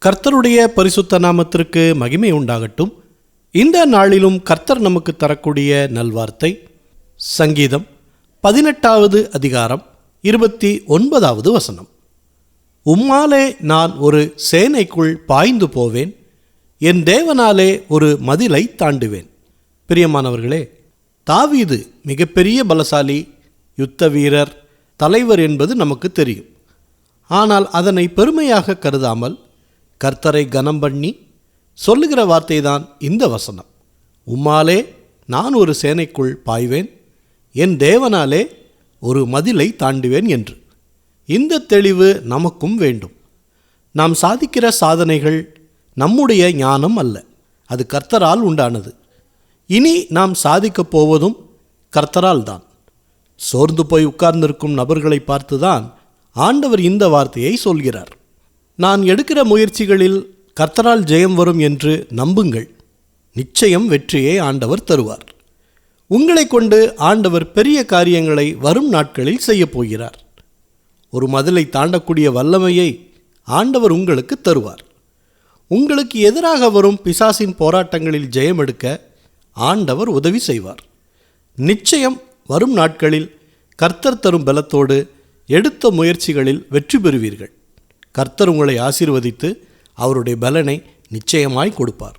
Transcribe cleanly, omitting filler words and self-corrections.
கர்த்தருடைய பரிசுத்த நாமத்திற்கு மகிமை உண்டாகட்டும். இந்த நாளிலும் கர்த்தர் நமக்கு தரக்கூடிய நல்வார்த்தை சங்கீதம் 18வது அதிகாரம் 29வது வசனம். உம்மாலே நான் ஒரு சேனைக்குள் பாய்ந்து போவேன், என் தேவனாலே ஒரு மதிலை தாண்டுவேன். பிரியமானவர்களே, தாவீது மிகப்பெரிய பலசாலி, யுத்த வீரர், தலைவர் என்பது நமக்கு தெரியும். ஆனால் அதனை பெருமையாக கருதாமல் கர்த்தரை கனம் பண்ணி சொல்லுகிற வார்த்தைதான் இந்த வசனம். உம்மாலே நான் ஒரு சேனைக்குள் பாய்வேன், என் தேவனாலே ஒரு மதிலை தாண்டுவேன் என்று. இந்த தெளிவு நமக்கும் வேண்டும். நாம் சாதிக்கிற சாதனைகள் நம்முடைய ஞானம் அல்ல, அது கர்த்தரால் உண்டானது. இனி நாம் சாதிக்கப் போவதும் கர்த்தரால் தான். சோர்ந்து போய் உட்கார்ந்திருக்கும் நபர்களை பார்த்துதான் ஆண்டவர் இந்த வார்த்தையை சொல்கிறார். நான் எடுக்கிற முயற்சிகளில் கர்த்தரால் ஜெயம் வரும் என்று நம்புங்கள். நிச்சயம் வெற்றியை ஆண்டவர் தருவார். உங்களை கொண்டு ஆண்டவர் பெரிய காரியங்களை வரும் நாட்களில் செய்யப் போகிறார். ஒரு மதிலை தாண்டக்கூடிய வல்லமையை ஆண்டவர் உங்களுக்கு தருவார். உங்களுக்கு எதிராக வரும் பிசாசின் போராட்டங்களில் ஜெயம் எடுக்க ஆண்டவர் உதவி செய்வார். நிச்சயம் வரும் நாட்களில் கர்த்தர் தரும் பலத்தோடு எடுத்த முயற்சிகளில் வெற்றி பெறுவீர்கள். கர்த்தர் உங்களை ஆசீர்வதித்து அவருடைய பலனை நிச்சயமாய் கொடுப்பார்.